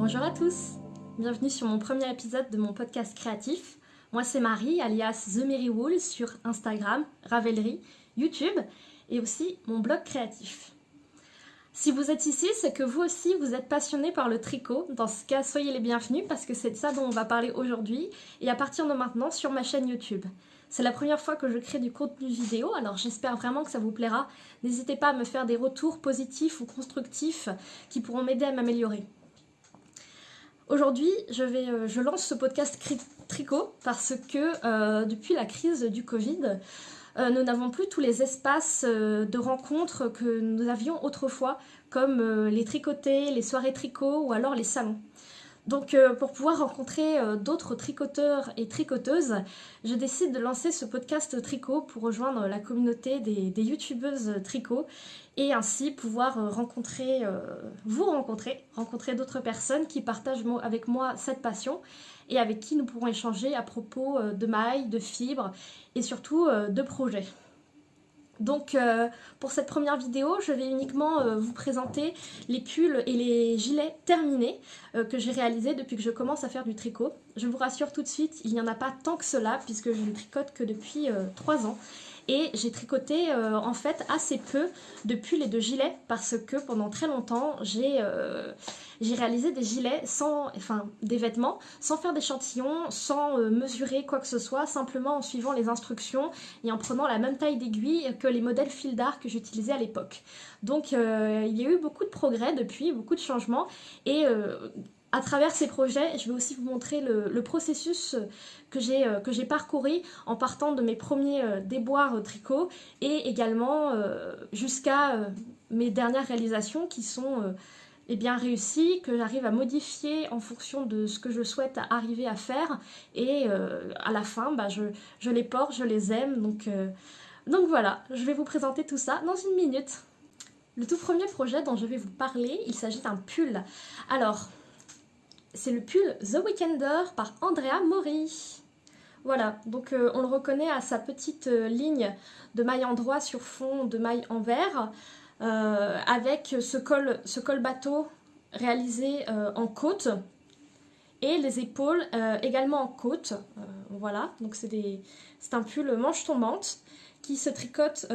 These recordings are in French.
Bonjour à tous, bienvenue sur mon premier épisode de mon podcast créatif. Moi c'est Marie, alias The Mary Wool sur Instagram, Ravelry, YouTube et aussi mon blog créatif. Si vous êtes ici, c'est que vous aussi vous êtes passionné par le tricot. Dans ce cas, soyez les bienvenus parce que c'est de ça dont on va parler aujourd'hui et à partir de maintenant sur ma chaîne YouTube. C'est la première fois que je crée du contenu vidéo, alors j'espère vraiment que ça vous plaira. N'hésitez pas à me faire des retours positifs ou constructifs qui pourront m'aider à m'améliorer. Aujourd'hui, je lance ce podcast tricot parce que depuis la crise du Covid, nous n'avons plus tous les espaces de rencontres que nous avions autrefois, comme les tricotés, les soirées tricot ou alors les salons. Donc pour pouvoir rencontrer d'autres tricoteurs et tricoteuses, je décide de lancer ce podcast tricot pour rejoindre la communauté des youtubeuses tricot et ainsi pouvoir rencontrer d'autres personnes qui partagent avec moi cette passion et avec qui nous pourrons échanger à propos de mailles, de fibres et surtout de projets. Donc pour cette première vidéo, je vais uniquement vous présenter les pulls et les gilets terminés que j'ai réalisés depuis que je commence à faire du tricot. Je vous rassure tout de suite, il n'y en a pas tant que cela puisque je ne tricote que depuis 3 ans. Et j'ai tricoté en fait assez peu de pulls et de gilets parce que pendant très longtemps j'ai réalisé des gilets des vêtements sans faire d'échantillons, sans mesurer quoi que ce soit, simplement en suivant les instructions et en prenant la même taille d'aiguille que les modèles fil d'art que j'utilisais à l'époque. Donc il y a eu beaucoup de progrès depuis, beaucoup de changements et à travers ces projets, je vais aussi vous montrer le processus que j'ai parcouru en partant de mes premiers déboires tricot et également jusqu'à mes dernières réalisations qui sont bien réussies, que j'arrive à modifier en fonction de ce que je souhaite arriver à faire et à la fin, je les porte, je les aime. Donc voilà, je vais vous présenter tout ça dans une minute. Le tout premier projet dont je vais vous parler, il s'agit d'un pull. Alors, c'est le pull The Weekender par Andrea Mori. Voilà, donc on le reconnaît à sa petite ligne de maille en droit sur fond de maille en vert, avec ce col bateau réalisé en côte et les épaules également en côte. Voilà, donc c'est un pull manche tombante qui se tricote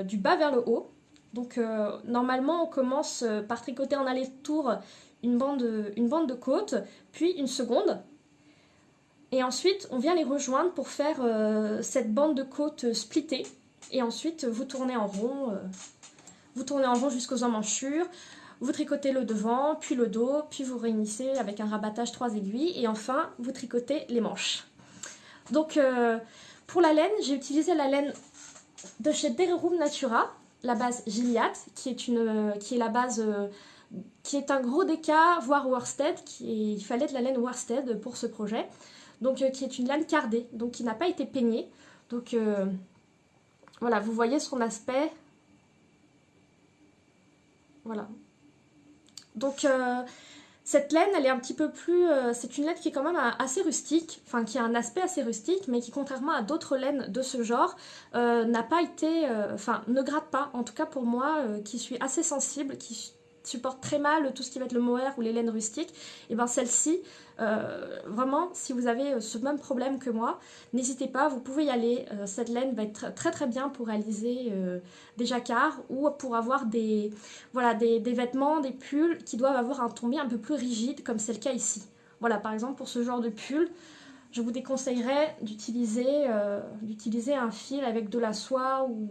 du bas vers le haut. Donc normalement on commence par tricoter en aller-retour une bande de côte, puis une seconde. Et ensuite, on vient les rejoindre pour faire cette bande de côte splittée. Et ensuite, vous tournez en rond jusqu'aux emmanchures. Vous tricotez le devant, puis le dos, puis vous réunissez avec un rabattage 3 aiguilles. Et enfin, vous tricotez les manches. Donc, pour la laine, j'ai utilisé la laine de chez Dererum Natura, la base Gilliatt, qui est la base... qui est un gros déca, voire worsted, il fallait de la laine worsted pour ce projet, donc qui est une laine cardée, donc qui n'a pas été peignée. Donc voilà, vous voyez son aspect. Voilà. Donc cette laine, elle est un petit peu plus... c'est une laine qui est quand même assez rustique, enfin qui a un aspect assez rustique, mais qui contrairement à d'autres laines de ce genre, n'a pas été... ne gratte pas, en tout cas pour moi, qui suis assez sensible, qui supporte très mal tout ce qui va être le mohair ou les laines rustiques, et bien celle-ci, vraiment, si vous avez ce même problème que moi, n'hésitez pas, vous pouvez y aller. Cette laine va être très très bien pour réaliser des jacquards ou pour avoir des vêtements, des pulls qui doivent avoir un tombé un peu plus rigide, comme c'est le cas ici. Voilà, par exemple, pour ce genre de pull, je vous déconseillerais d'utiliser un fil avec de la soie ou...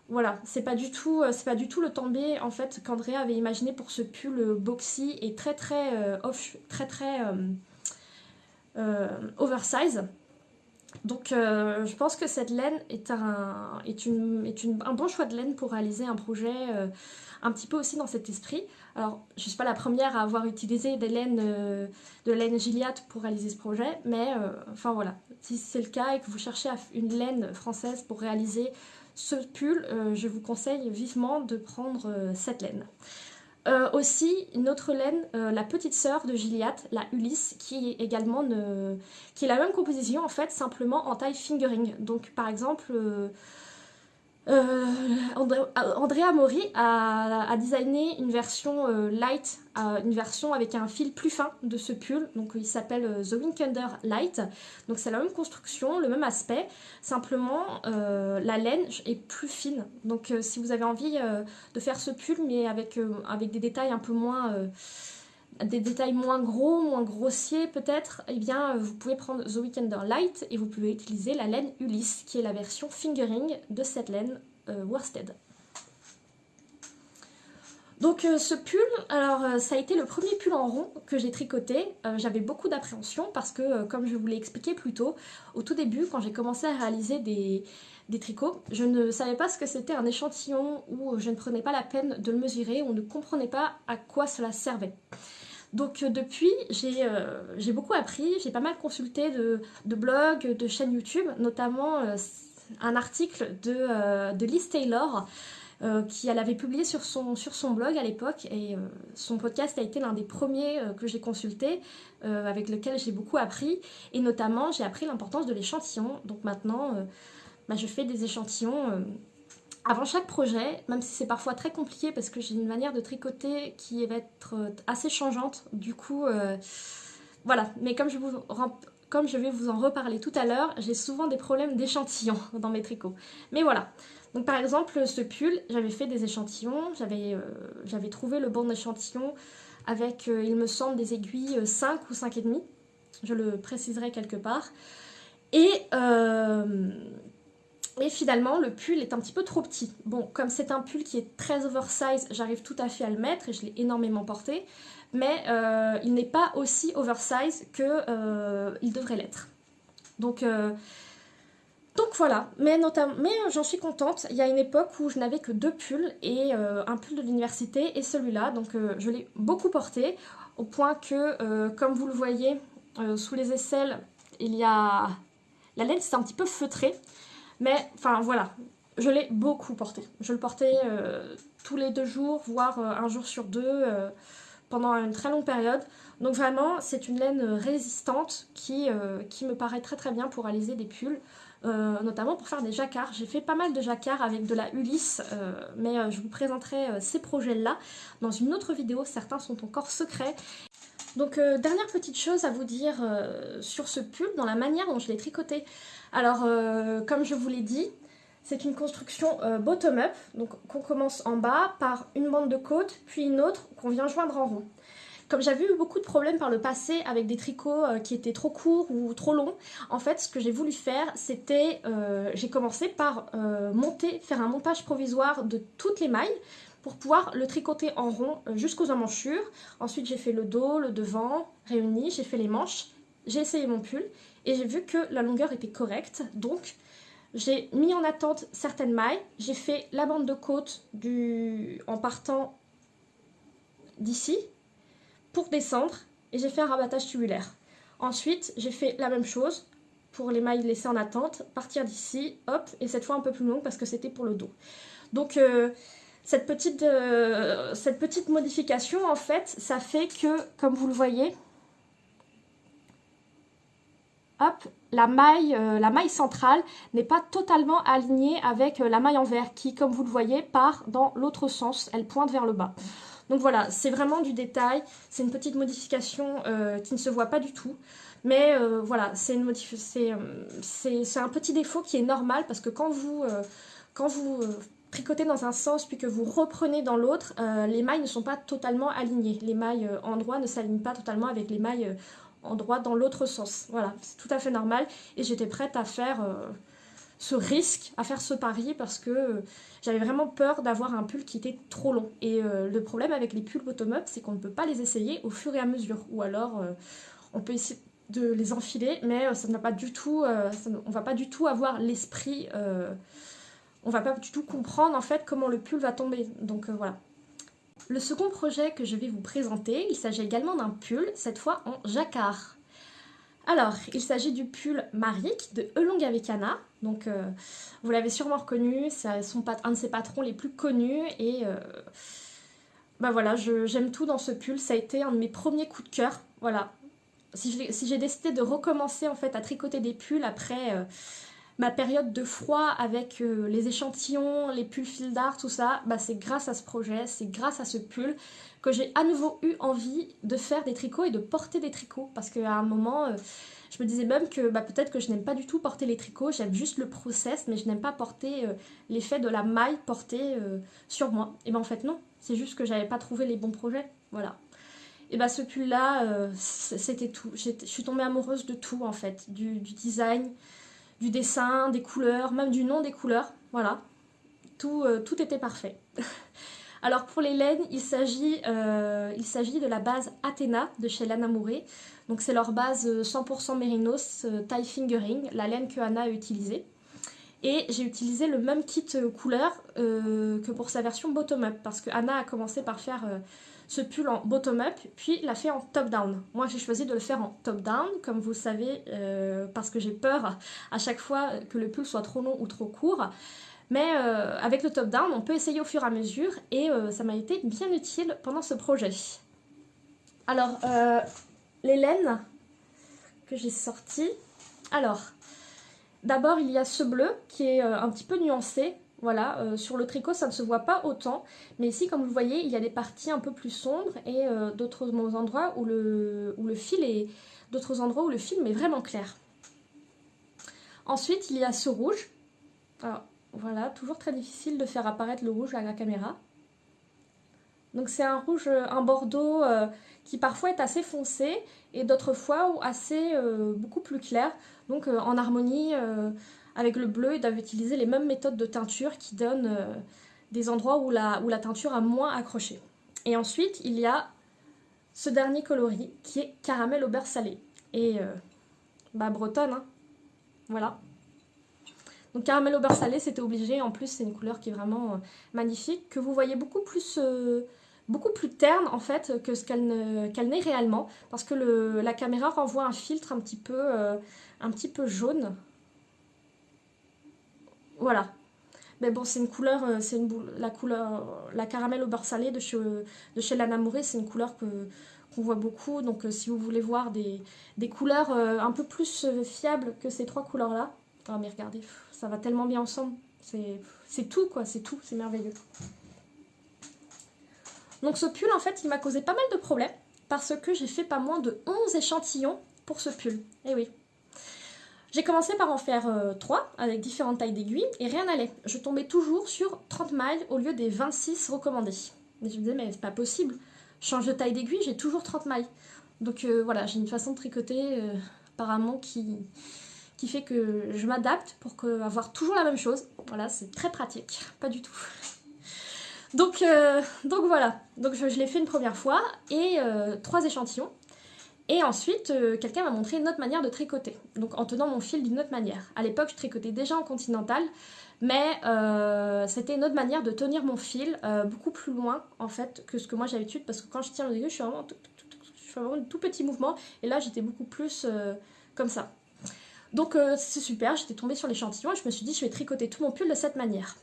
Voilà, c'est pas du tout le tombé en fait qu'Andrea avait imaginé pour ce pull boxy et très oversize. Donc je pense que cette laine est un bon choix de laine pour réaliser un projet un petit peu aussi dans cet esprit. Alors je ne suis pas la première à avoir utilisé de laine Gilliatt pour réaliser ce projet, mais enfin voilà, si c'est le cas et que vous cherchez une laine française pour réaliser ce pull, je vous conseille vivement de prendre cette laine. Aussi, une autre laine, la petite sœur de Gilliatt, la Ulysse, qui est également qui est la même composition en fait, simplement en taille fingering. Donc par exemple, Andrea Mori a designé une version light, une version avec un fil plus fin de ce pull, donc il s'appelle The Wingender Light, donc c'est la même construction, le même aspect, simplement la laine est plus fine, donc si vous avez envie de faire ce pull mais avec des détails un peu moins... des détails moins gros, moins grossiers peut-être, eh bien vous pouvez prendre The Weekender Light et vous pouvez utiliser la laine Ulysse qui est la version fingering de cette laine worsted. Donc ce pull, alors ça a été le premier pull en rond que j'ai tricoté. J'avais beaucoup d'appréhension parce que comme je vous l'ai expliqué plus tôt, au tout début quand j'ai commencé à réaliser des tricots, je ne savais pas ce que c'était un échantillon ou je ne prenais pas la peine de le mesurer ou ne comprenais pas à quoi cela servait. Donc depuis, j'ai beaucoup appris, j'ai pas mal consulté de blogs, de chaînes YouTube, notamment un article de Liz Taylor qu'elle avait publié sur son blog à l'époque et son podcast a été l'un des premiers que j'ai consulté, avec lequel j'ai beaucoup appris et notamment j'ai appris l'importance de l'échantillon. Donc maintenant, je fais des échantillons avant chaque projet, même si c'est parfois très compliqué parce que j'ai une manière de tricoter qui va être assez changeante, du coup, voilà. Mais comme je vais vous en reparler tout à l'heure, j'ai souvent des problèmes d'échantillons dans mes tricots. Mais voilà. Donc par exemple, ce pull, j'avais fait des échantillons, j'avais trouvé le bon échantillon avec, il me semble, des aiguilles 5 ou 5,5. Je le préciserai quelque part. Et finalement, le pull est un petit peu trop petit. Bon, comme c'est un pull qui est très oversize, j'arrive tout à fait à le mettre et je l'ai énormément porté. Mais il n'est pas aussi oversize qu'il devrait l'être. Donc voilà, mais j'en suis contente. Il y a une époque où je n'avais que 2 pulls, et un pull de l'université et celui-là. Donc je l'ai beaucoup porté, au point que, comme vous le voyez, sous les aisselles, il y a... La laine, c'est un petit peu feutré. Mais, enfin, voilà, je l'ai beaucoup porté. Je le portais tous les 2 jours, voire un jour sur 2, pendant une très longue période. Donc vraiment, c'est une laine résistante qui me paraît très très bien pour réaliser des pulls, notamment pour faire des jacquards. J'ai fait pas mal de jacquards avec de la Ulysse, mais je vous présenterai ces projets-là dans une autre vidéo. Certains sont encore secrets. Donc dernière petite chose à vous dire sur ce pull, dans la manière dont je l'ai tricoté. Alors comme je vous l'ai dit, c'est une construction bottom-up, donc qu'on commence en bas par une bande de côte, puis une autre qu'on vient joindre en rond. Comme j'avais eu beaucoup de problèmes par le passé avec des tricots qui étaient trop courts ou trop longs, en fait ce que j'ai voulu faire, c'était, j'ai commencé par faire un montage provisoire de toutes les mailles, pour pouvoir le tricoter en rond jusqu'aux emmanchures. Ensuite j'ai fait le dos, le devant, réuni, j'ai fait les manches, j'ai essayé mon pull et j'ai vu que la longueur était correcte. Donc j'ai mis en attente certaines mailles, j'ai fait la bande de côte en partant d'ici pour descendre et j'ai fait un rabattage tubulaire. Ensuite j'ai fait la même chose pour les mailles laissées en attente, partir d'ici, hop, et cette fois un peu plus longue parce que c'était pour le dos. Donc cette petite modification, en fait, ça fait que, comme vous le voyez, hop, la maille centrale n'est pas totalement alignée avec la maille en vert qui, comme vous le voyez, part dans l'autre sens, elle pointe vers le bas. Donc voilà, c'est vraiment du détail, c'est une petite modification qui ne se voit pas du tout. Mais voilà, c'est un petit défaut qui est normal parce que quand vous tricotez dans un sens puis que vous reprenez dans l'autre, les mailles ne sont pas totalement alignées. Les mailles en droit ne s'alignent pas totalement avec les mailles en droit dans l'autre sens. Voilà, c'est tout à fait normal et j'étais prête à faire ce risque, à faire ce pari parce que j'avais vraiment peur d'avoir un pull qui était trop long. Et le problème avec les pulls bottom-up, c'est qu'on ne peut pas les essayer au fur et à mesure. Ou alors, on peut essayer de les enfiler, mais ça ne va pas du tout, on va pas du tout avoir l'esprit... on va pas du tout comprendre en fait comment le pull va tomber, donc voilà. Le second projet que je vais vous présenter, il s'agit également d'un pull, cette fois en jacquard. Alors, il s'agit du pull Marik de Elong Avecana, donc vous l'avez sûrement reconnu, c'est un de ses patrons les plus connus et voilà, j'aime tout dans ce pull, ça a été un de mes premiers coups de cœur, voilà. Si j'ai décidé de recommencer en fait à tricoter des pulls ma période de froid avec les échantillons, les pulls fil d'art, tout ça, bah c'est grâce à ce projet, c'est grâce à ce pull que j'ai à nouveau eu envie de faire des tricots et de porter des tricots. Parce qu'à un moment, je me disais même que bah, peut-être que je n'aime pas du tout porter les tricots, j'aime juste le process, mais je n'aime pas porter l'effet de la maille portée sur moi. Et ben en fait non, c'est juste que j'avais pas trouvé les bons projets, voilà. Et bah ce pull là, c'était tout. Je suis tombée amoureuse de tout en fait, du design, du dessin, des couleurs, même du nom des couleurs, voilà. Tout était parfait. Alors pour les laines, il s'agit de la base Athena de chez Lana Mouré. Donc c'est leur base 100% mérinos tie fingering, la laine que Anna a utilisée. Et j'ai utilisé le même kit couleur que pour sa version bottom-up, parce que Anna a commencé par faire ce pull en bottom-up, puis l'a fait en top-down. Moi j'ai choisi de le faire en top-down, comme vous le savez, parce que j'ai peur à chaque fois que le pull soit trop long ou trop court. Mais avec le top-down, on peut essayer au fur et à mesure, et ça m'a été bien utile pendant ce projet. Alors, les laines que j'ai sorties. Alors, d'abord, il y a ce bleu qui est un petit peu nuancé. Voilà, sur le tricot, ça ne se voit pas autant. Mais ici, comme vous le voyez, il y a des parties un peu plus sombres et d'autres endroits où le fil est... D'autres endroits où le film est vraiment clair. Ensuite, il y a ce rouge. Alors, voilà, toujours très difficile de faire apparaître le rouge à la caméra. Donc c'est un rouge, un bordeaux qui parfois est assez foncé et d'autres fois assez beaucoup plus clair. Donc en harmonie avec le bleu, ils doivent utiliser les mêmes méthodes de teinture qui donnent des endroits où la teinture a moins accroché. Et ensuite, il y a ce dernier coloris qui est caramel au beurre salé. Et bah bretonne, hein. Voilà. Donc caramel au beurre salé, c'était obligé. En plus, c'est une couleur qui est vraiment magnifique, que vous voyez beaucoup plus terne en fait que ce qu'elle n'est réellement, parce que la caméra renvoie un filtre un petit peu jaune. Voilà. Mais bon, c'est une couleur, la caramel au beurre salé de chez Lana Mouré, c'est une couleur qu'on voit beaucoup. Donc si vous voulez voir des couleurs un peu plus fiables que ces trois couleurs-là, oh mais regardez, ça va tellement bien ensemble. C'est tout quoi, c'est tout, c'est merveilleux. Donc ce pull en fait il m'a causé pas mal de problèmes parce que j'ai fait pas moins de 11 échantillons pour ce pull. Et oui. J'ai commencé par en faire 3 avec différentes tailles d'aiguilles et rien n'allait. Je tombais toujours sur 30 mailles au lieu des 26 recommandées. Et je me disais mais c'est pas possible, je change de taille d'aiguille, j'ai toujours 30 mailles. Donc voilà, j'ai une façon de tricoter apparemment qui fait que je m'adapte pour avoir toujours la même chose. Voilà, c'est très pratique, pas du tout. Donc voilà, donc je l'ai fait une première fois et 3 échantillons. Et ensuite, quelqu'un m'a montré une autre manière de tricoter, donc en tenant mon fil d'une autre manière. À l'époque, je tricotais déjà en continental, mais c'était une autre manière de tenir mon fil beaucoup plus loin en fait que ce que moi j'avais l'habitude, parce que quand je tiens les aiguilles, je fais vraiment de tout petits mouvements, et là j'étais beaucoup plus comme ça. Donc c'est super, j'étais tombée sur l'échantillon et je me suis dit je vais tricoter tout mon pull de cette manière.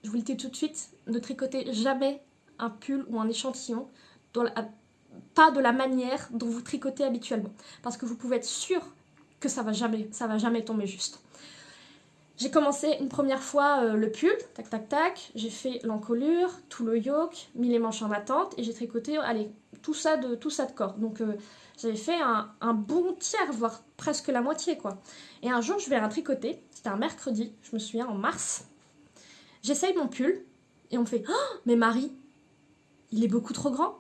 Je vous le dis tout de suite, ne tricotez jamais un pull ou un échantillon pas de la manière dont vous tricotez habituellement, parce que vous pouvez être sûr que ça va jamais tomber juste. J'ai commencé une première fois le pull, tac tac tac, j'ai fait l'encolure, tout le yoke, mis les manches en attente et j'ai tricoté tout ça de corps. Donc j'avais fait un bon tiers, voire presque la moitié quoi. Et un jour je vais à tricoter, c'était un mercredi, je me souviens en mars. J'essaye mon pull et on me fait oh, mais Marie, il est beaucoup trop grand.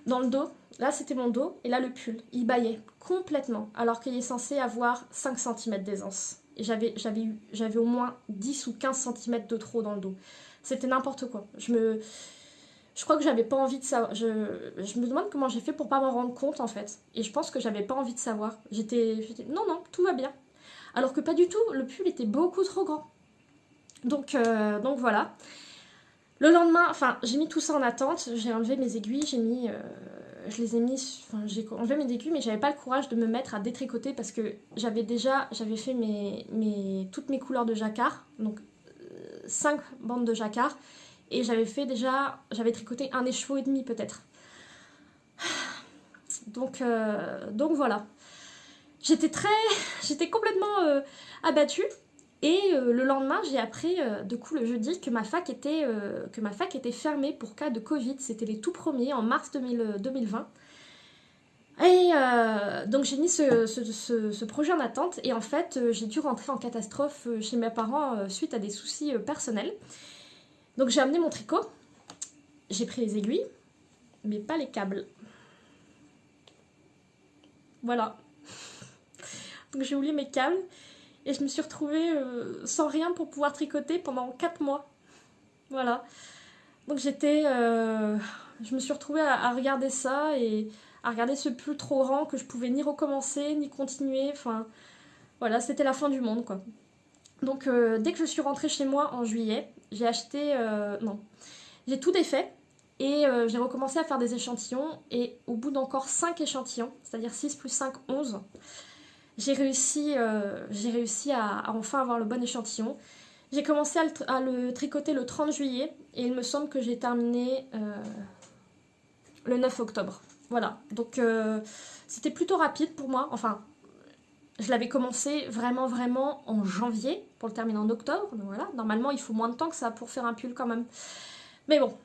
Dans le dos, là c'était mon dos, et là le pull, il bâillait complètement, alors qu'il est censé avoir 5 cm d'aisance. Et j'avais au moins 10 ou 15 cm de trop dans le dos. C'était n'importe quoi. Je crois que j'avais pas envie de savoir. Je me demande comment j'ai fait pour pas m'en rendre compte en fait. Et je pense que j'avais pas envie de savoir. J'étais non, tout va bien. Alors que pas du tout, le pull était beaucoup trop grand. Donc voilà. Le lendemain, enfin, j'ai mis tout ça en attente, j'ai enlevé mes aiguilles, j'ai enlevé mes aiguilles, mais j'avais pas le courage de me mettre à détricoter parce que j'avais fait toutes mes couleurs de jacquard, donc 5 bandes de jacquard, et j'avais tricoté un écheveau et demi peut-être. Donc voilà. j'étais complètement abattue. Et le lendemain, j'ai appris, du coup, le jeudi, que ma fac était fermée pour cas de Covid. C'était les tout premiers, en mars 2020. Et donc j'ai mis ce projet en attente. Et en fait, j'ai dû rentrer en catastrophe chez mes parents suite à des soucis personnels. Donc j'ai amené mon tricot. J'ai pris les aiguilles, mais pas les câbles. Voilà. Donc j'ai oublié mes câbles. Et je me suis retrouvée sans rien pour pouvoir tricoter pendant 4 mois. Voilà. Donc je me suis retrouvée à regarder ça et à regarder ce pull trop grand que je pouvais ni recommencer, ni continuer. Enfin, voilà, c'était la fin du monde, quoi. Donc dès que je suis rentrée chez moi en juillet, j'ai acheté... non. J'ai tout défait. Et j'ai recommencé à faire des échantillons. Et au bout d'encore 5 échantillons, c'est-à-dire 6 plus 5, 11... J'ai réussi à enfin avoir le bon échantillon. J'ai commencé à le tricoter le 30 juillet et il me semble que j'ai terminé le 9 octobre. Voilà, donc c'était plutôt rapide pour moi. Enfin, je l'avais commencé vraiment en janvier pour le terminer en octobre. Donc voilà, normalement il faut moins de temps que ça pour faire un pull quand même. Mais bon,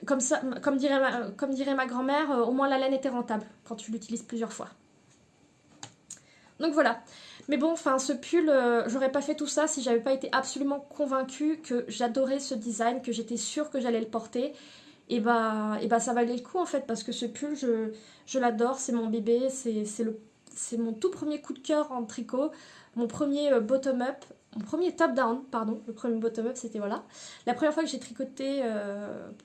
comme dirait ma grand-mère, au moins la laine était rentable quand tu l'utilises plusieurs fois. Donc voilà. Mais bon, enfin, ce pull, j'aurais pas fait tout ça si j'avais pas été absolument convaincue que j'adorais ce design, que j'étais sûre que j'allais le porter. Et bah ça valait le coup en fait, parce que ce pull, je l'adore, c'est mon bébé, c'est mon tout premier coup de cœur en tricot, mon premier bottom-up, mon premier top-down, pardon, le premier bottom-up c'était voilà. La première fois que j'ai tricoté,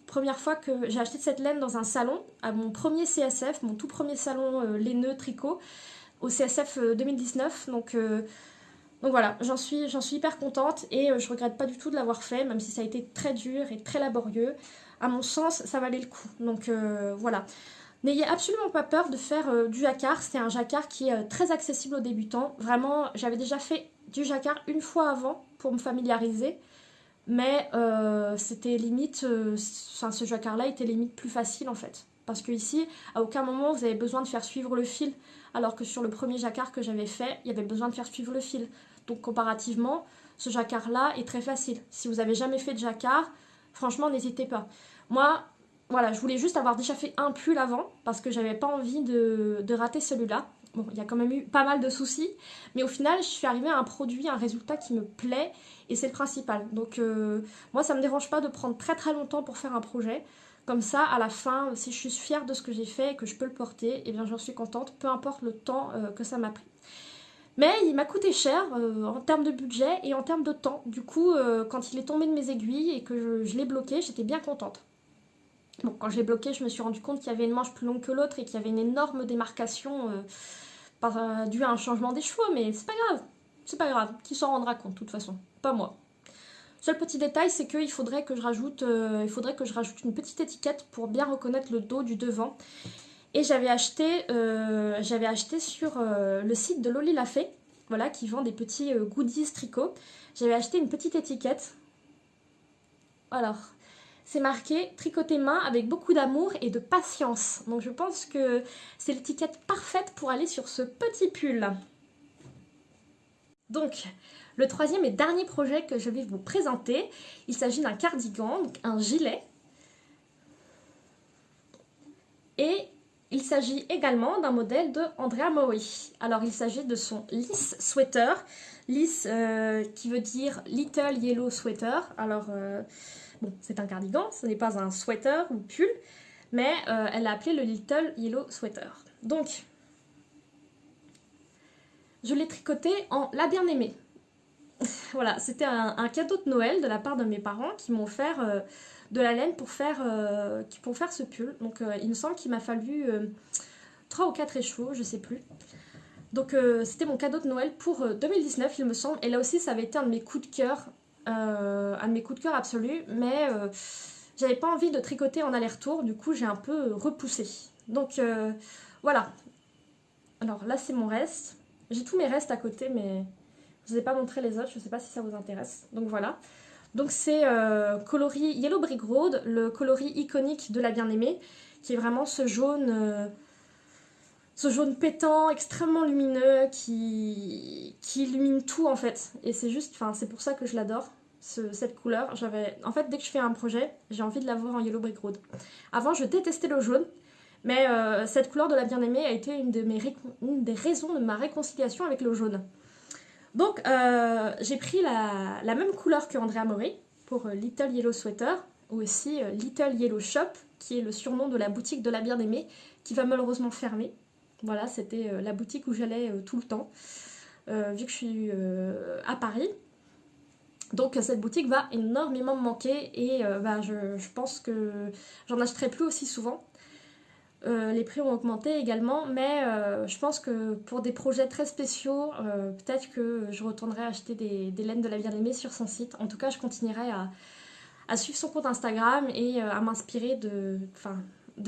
première fois que j'ai acheté cette laine dans un salon, à mon premier CSF, mon tout premier salon laineux tricot, au CSF 2019, donc voilà, j'en suis hyper contente et je regrette pas du tout de l'avoir fait, même si ça a été très dur et très laborieux. À mon sens, ça valait le coup, donc voilà. N'ayez absolument pas peur de faire du jacquard, c'est un jacquard qui est très accessible aux débutants. Vraiment, j'avais déjà fait du jacquard une fois avant pour me familiariser, mais c'était limite, ce jacquard-là était limite plus facile en fait. Parce que ici, à aucun moment vous avez besoin de faire suivre le fil, alors que sur le premier jacquard que j'avais fait, il y avait besoin de faire suivre le fil. Donc comparativement, ce jacquard-là est très facile. Si vous avez jamais fait de jacquard, franchement, n'hésitez pas. Moi, voilà, je voulais juste avoir déjà fait un pull avant, parce que j'avais pas envie de rater celui-là. Bon, il y a quand même eu pas mal de soucis, mais au final, je suis arrivée à un produit, un résultat qui me plaît, et c'est le principal. Donc moi, ça me dérange pas de prendre très longtemps pour faire un projet. Comme ça, à la fin, si je suis fière de ce que j'ai fait et que je peux le porter, eh bien j'en suis contente, peu importe le temps que ça m'a pris. Mais il m'a coûté cher en termes de budget et en termes de temps. Du coup, quand il est tombé de mes aiguilles et que je l'ai bloqué, j'étais bien contente. Bon, quand je l'ai bloqué, je me suis rendu compte qu'il y avait une manche plus longue que l'autre et qu'il y avait une énorme démarcation due à un changement des chevaux, mais c'est pas grave. C'est pas grave, qui s'en rendra compte de toute façon, pas moi. Seul petit détail, c'est qu'il faudrait que je rajoute une petite étiquette pour bien reconnaître le dos du devant. Et j'avais acheté sur le site de Loli Lafay, voilà, qui vend des petits goodies tricot. J'avais acheté une petite étiquette. Alors, c'est marqué tricoter main avec beaucoup d'amour et de patience. Donc je pense que c'est l'étiquette parfaite pour aller sur ce petit pull. Donc, le troisième et dernier projet que je vais vous présenter, il s'agit d'un cardigan, donc un gilet. Et il s'agit également d'un modèle de Andrea Maury. Alors, il s'agit de son Liss Sweater. Liss qui veut dire Little Yellow Sweater. Alors, bon, c'est un cardigan, ce n'est pas un sweater ou pull, mais elle l'a appelé le Little Yellow Sweater. Donc, je l'ai tricoté en La Bien-Aimée. Voilà, c'était un cadeau de Noël de la part de mes parents qui m'ont offert de la laine pour faire ce pull. Donc il me semble qu'il m'a fallu 3 ou 4 écheveaux, je sais plus. Donc c'était mon cadeau de Noël pour 2019 il me semble. Et là aussi ça avait été un de mes coups de cœur, absolus. Mais j'avais pas envie de tricoter en aller-retour, du coup j'ai un peu repoussé. Donc voilà. Alors là c'est mon reste. J'ai tous mes restes à côté mais... je ne vous ai pas montré les autres, je ne sais pas si ça vous intéresse. Donc voilà. Donc c'est coloris Yellow Brick Road, le coloris iconique de La Bien-Aimée, qui est vraiment ce jaune ce jaune pétant, extrêmement lumineux, qui illumine tout en fait. Et c'est juste, enfin c'est pour ça que je l'adore, cette couleur. En fait, dès que je fais un projet, j'ai envie de l'avoir en Yellow Brick Road. Avant, je détestais le jaune, mais cette couleur de la bien-aimée a été une des raisons de ma réconciliation avec le jaune. Donc, j'ai pris la même couleur que Andrea Mori pour Little Yellow Sweater, ou aussi Little Yellow Shop, qui est le surnom de la boutique de la bien-aimée, qui va malheureusement fermer. Voilà, c'était la boutique où j'allais tout le temps, vu que je suis à Paris. Donc cette boutique va énormément me manquer et je pense que j'en achèterai plus aussi souvent. Les prix ont augmenté également, mais je pense que pour des projets très spéciaux, peut-être que je retournerai acheter des laines de la bien-aimée sur son site. En tout cas, je continuerai à suivre son compte Instagram et à m'inspirer de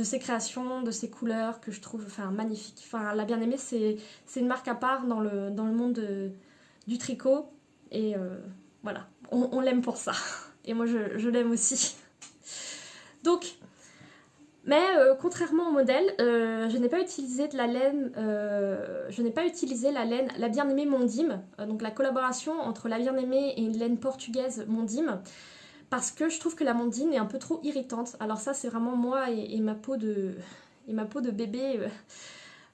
ses créations, de ses couleurs que je trouve magnifiques. La bien-aimée, c'est une marque à part dans le monde du tricot et voilà, on l'aime pour ça. Et moi, je l'aime aussi. Donc, mais contrairement au modèle, je n'ai pas utilisé de la laine, la bien-aimée Mondim, donc la collaboration entre la bien-aimée et une laine portugaise Mondim, parce que je trouve que la Mondim est un peu trop irritante. Alors ça, c'est vraiment moi et ma peau de bébé,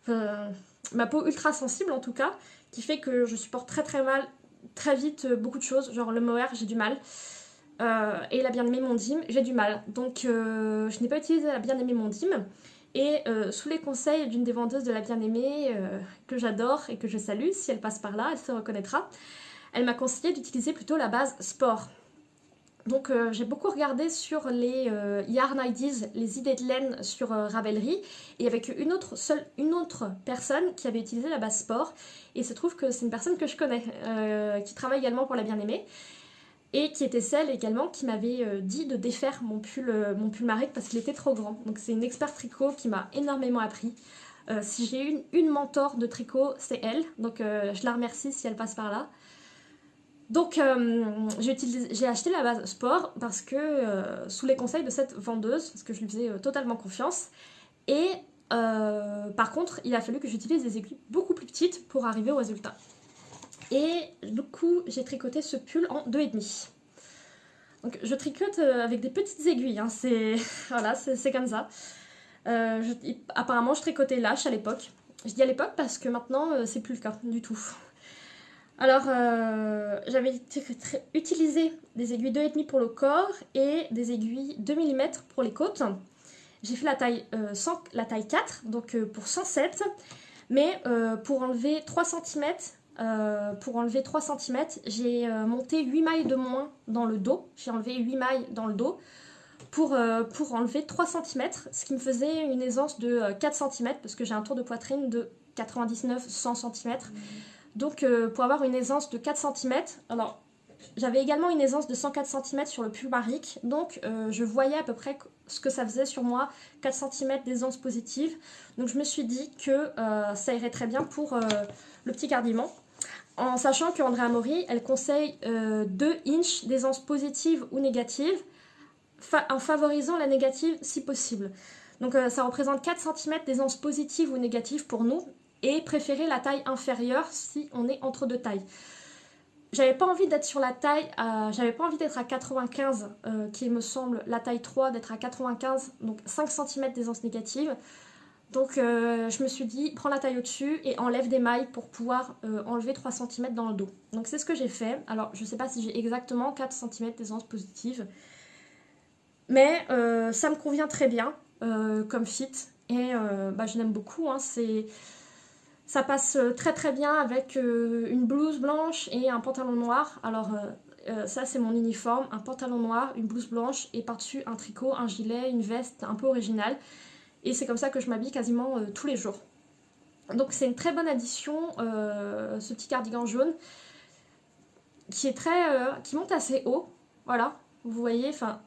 ma peau ultra sensible en tout cas, qui fait que je supporte très vite beaucoup de choses, genre le mohair, j'ai du mal. Et la bien-aimée Mondim, j'ai du mal. Donc je n'ai pas utilisé la bien-aimée Mondim. Et sous les conseils d'une des vendeuses de la bien-aimée que j'adore et que je salue, si elle passe par là, elle se reconnaîtra, elle m'a conseillé d'utiliser plutôt la base Sport. Donc j'ai beaucoup regardé sur les Yarn Ideas, les idées de laine sur Ravelry, et avec une autre personne qui avait utilisé la base Sport. Et il se trouve que c'est une personne que je connais, qui travaille également pour la bien-aimée. Et qui était celle également qui m'avait dit de défaire mon pull Marek parce qu'il était trop grand. Donc c'est une experte tricot qui m'a énormément appris. Si j'ai une mentor de tricot, c'est elle. Donc je la remercie si elle passe par là. Donc j'ai acheté la base Sport parce que sous les conseils de cette vendeuse, parce que je lui faisais totalement confiance. Et par contre, il a fallu que j'utilise des aiguilles beaucoup plus petites pour arriver au résultat. Et du coup, j'ai tricoté ce pull en 2,5. Donc je tricote avec des petites aiguilles, hein. Voilà, c'est comme ça. Apparemment, je tricotais lâche à l'époque. Je dis à l'époque parce que maintenant, c'est plus le cas du tout. Alors, j'avais utilisé des aiguilles 2,5 pour le corps et des aiguilles 2 mm pour les côtes. J'ai fait la taille 4, donc pour 107, mais pour enlever 3 cm, j'ai monté 8 mailles de moins dans le dos. J'ai enlevé 8 mailles dans le dos pour enlever 3 cm, ce qui me faisait une aisance de 4 cm parce que j'ai un tour de poitrine de 99-100 cm. Donc pour avoir une aisance de 4 cm, alors j'avais également une aisance de 104 cm sur le pull Maric, donc je voyais à peu près ce que ça faisait sur moi, 4 cm d'aisance positive. Donc je me suis dit que ça irait très bien pour le petit cardigan. En sachant qu'Andrea Mori, elle conseille 2 inches d'aisance positive ou négative, en favorisant la négative si possible. Donc ça représente 4 cm d'aisance positive ou négative pour nous, et préférer la taille inférieure si on est entre deux tailles. J'avais pas envie d'être sur la taille, j'avais pas envie d'être à 95, qui me semble la taille 3, d'être à 95, donc 5 cm d'aisance négative. Donc je me suis dit, prends la taille au-dessus et enlève des mailles pour pouvoir enlever 3 cm dans le dos. Donc c'est ce que j'ai fait. Alors je sais pas si j'ai exactement 4 cm d'aisance positive, mais ça me convient très bien comme fit. Et je l'aime beaucoup, hein. Ça passe très très bien avec une blouse blanche et un pantalon noir. Alors ça c'est mon uniforme, un pantalon noir, une blouse blanche et par-dessus un tricot, un gilet, une veste un peu originale. Et c'est comme ça que je m'habille quasiment tous les jours. Donc c'est une très bonne addition, ce petit cardigan jaune, qui monte assez haut. Voilà, vous voyez, enfin,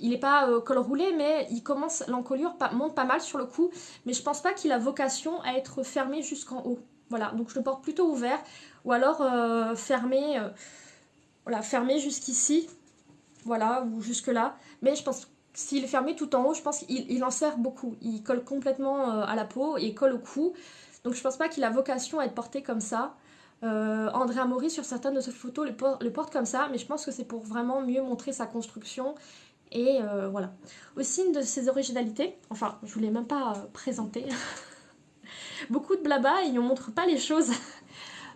il n'est pas col roulé, mais l'encolure monte pas mal sur le cou. Mais je pense pas qu'il a vocation à être fermé jusqu'en haut. Voilà, donc je le porte plutôt ouvert, ou alors fermé jusqu'ici, voilà, ou jusque là. Mais je pense s'il est fermé tout en haut, je pense qu'il en sert beaucoup. Il colle complètement à la peau et il colle au cou. Donc je pense pas qu'il a vocation à être porté comme ça. Andrea Mori sur certaines de ses photos le porte comme ça, mais je pense que c'est pour vraiment mieux montrer sa construction. Et voilà. Aussi une de ses originalités, enfin je ne vous l'ai même pas présenté. Beaucoup de blabla et on montre pas les choses.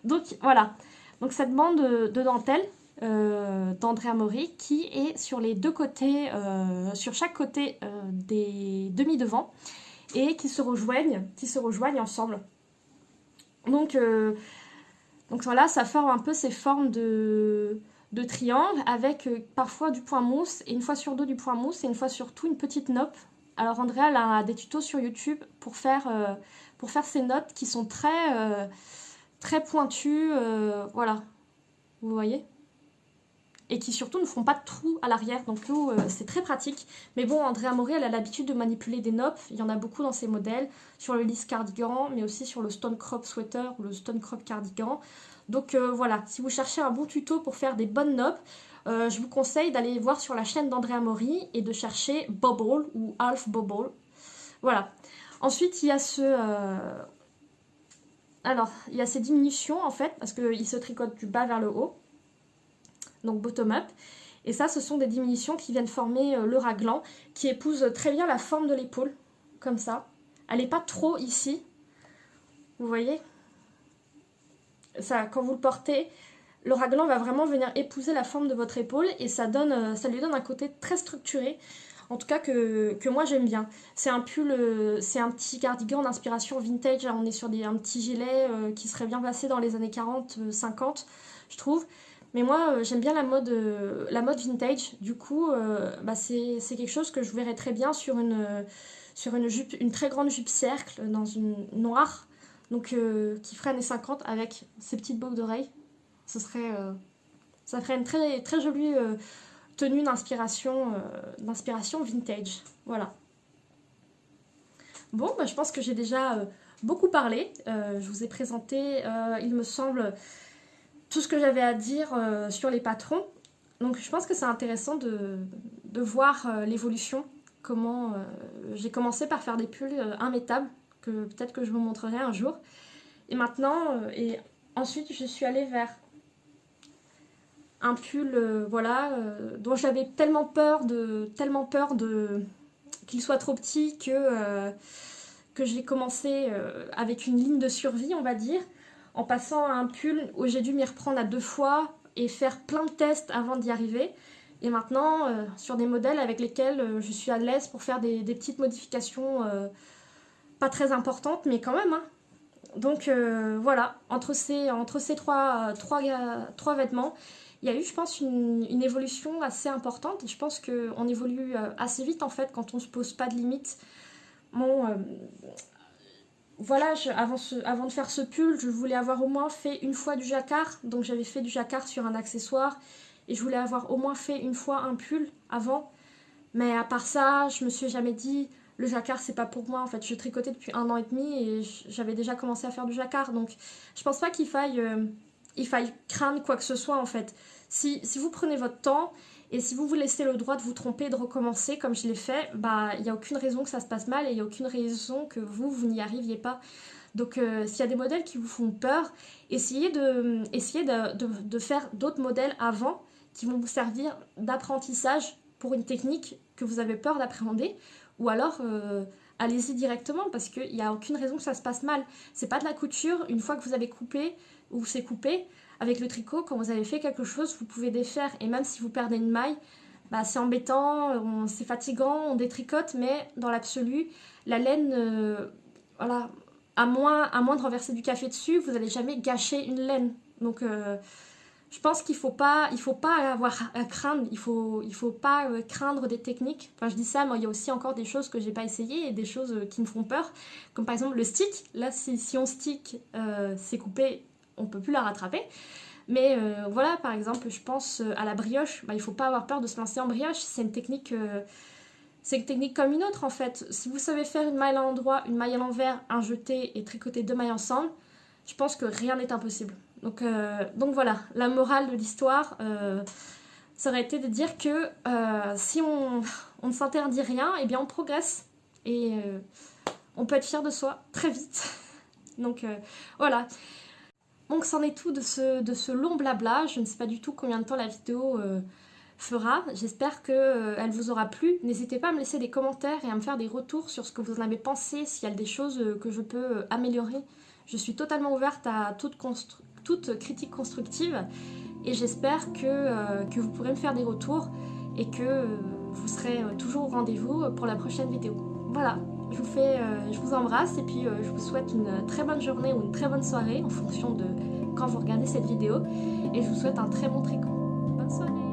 Donc voilà. Donc cette bande de dentelle d'Andrea Mori qui est sur les deux côtés, sur chaque côté des demi-devants et qui se rejoignent ensemble. Donc voilà, ça forme un peu ces formes de triangle avec parfois du point mousse et une fois sur deux du point mousse et une fois sur tout une petite note. Alors Andrea elle a des tutos sur YouTube pour faire ces notes qui sont très pointues, voilà, vous voyez, et qui surtout ne font pas de trous à l'arrière, donc c'est très pratique. Mais bon, Andrea Mori elle a l'habitude de manipuler des noppes, il y en a beaucoup dans ses modèles, sur le lisse cardigan, mais aussi sur le stone crop sweater ou le stone crop cardigan. Donc voilà, si vous cherchez un bon tuto pour faire des bonnes noppes, je vous conseille d'aller voir sur la chaîne d'Andrea Mori et de chercher Bobble ou Half Bobble. Voilà. Ensuite, il y a il y a ces diminutions en fait, parce qu'il se tricote du bas vers le haut, donc bottom up. Et ça, ce sont des diminutions qui viennent former le raglan, qui épouse très bien la forme de l'épaule, comme ça. Elle n'est pas trop ici, vous voyez. Ça, quand vous le portez, le raglan va vraiment venir épouser la forme de votre épaule et ça lui donne un côté très structuré, en tout cas que moi j'aime bien. C'est un pull, c'est un petit cardigan d'inspiration vintage, on est sur un petit gilet qui serait bien placé dans les années 40-50, je trouve. Mais moi j'aime bien la mode vintage, du coup c'est quelque chose que je verrais très bien sur une jupe, une très grande jupe cercle dans une noire, donc qui ferait années 50 avec ces petites boucles d'oreilles. Ça ferait une très, très jolie tenue d'inspiration vintage. Voilà. Bon, je pense que j'ai déjà beaucoup parlé. Je vous ai présenté, il me semble, tout ce que j'avais à dire sur les patrons. Donc je pense que c'est intéressant de voir l'évolution. Comment j'ai commencé par faire des pulls immétables, que peut-être que je vous montrerai un jour. Et maintenant, et ensuite je suis allée vers un pull dont j'avais tellement peur qu'il soit trop petit que j'ai commencé avec une ligne de survie, on va dire, en passant à un pull où j'ai dû m'y reprendre à 2 fois et faire plein de tests avant d'y arriver. Et maintenant, sur des modèles avec lesquels je suis à l'aise pour faire des petites modifications pas très importantes, mais quand même. Hein. Donc voilà, entre ces trois vêtements, il y a eu, je pense, une évolution assez importante. Et je pense qu'on évolue assez vite, en fait, quand on ne se pose pas de limites. Bon, voilà, avant de faire ce pull, je voulais avoir au moins fait une fois du jacquard. Donc j'avais fait du jacquard sur un accessoire. Et je voulais avoir au moins fait une fois un pull avant. Mais à part ça, je me suis jamais dit... Le jacquard, c'est pas pour moi. En fait, je tricotais depuis 1 an et demi et j'avais déjà commencé à faire du jacquard. Donc, je pense pas qu'il faille craindre quoi que ce soit, en fait. Si vous prenez votre temps et si vous vous laissez le droit de vous tromper et de recommencer, comme je l'ai fait, il n'y a aucune raison que ça se passe mal et il n'y a aucune raison que vous n'y arriviez pas. Donc, s'il y a des modèles qui vous font peur, essayez de faire d'autres modèles avant qui vont vous servir d'apprentissage pour une technique que vous avez peur d'appréhender. Ou alors, allez-y directement parce qu'il n'y a aucune raison que ça se passe mal. C'est pas de la couture, une fois que vous avez coupé ou c'est coupé, avec le tricot, quand vous avez fait quelque chose, vous pouvez défaire. Et même si vous perdez une maille, c'est embêtant, c'est fatigant, on détricote, mais dans l'absolu, la laine, voilà, à moins de renverser du café dessus, vous n'allez jamais gâcher une laine. Donc... je pense qu'il faut pas avoir à craindre, il faut pas craindre des techniques. Enfin, je dis ça, mais il y a aussi encore des choses que j'ai pas essayées et des choses qui me font peur, comme par exemple le stick. Là, si on stick, c'est coupé, on peut plus la rattraper. Mais voilà, par exemple, je pense à la brioche. Il faut pas avoir peur de se lancer en brioche. C'est une technique comme une autre en fait. Si vous savez faire une maille à l'endroit, une maille à l'envers, un jeté et tricoter 2 mailles ensemble, je pense que rien n'est impossible. Donc voilà, la morale de l'histoire, ça aurait été de dire que si on ne s'interdit rien, eh bien on progresse. Et on peut être fier de soi très vite. Donc voilà. Donc c'en est tout de ce long blabla. Je ne sais pas du tout combien de temps la vidéo fera. J'espère qu'elle vous aura plu. N'hésitez pas à me laisser des commentaires et à me faire des retours sur ce que vous en avez pensé, s'il y a des choses que je peux améliorer. Je suis totalement ouverte à toute critique constructive et j'espère que vous pourrez me faire des retours et que vous serez toujours au rendez-vous pour la prochaine vidéo. Voilà, je vous embrasse et puis je vous souhaite une très bonne journée ou une très bonne soirée en fonction de quand vous regardez cette vidéo et je vous souhaite un très bon tricot. Bonne soirée!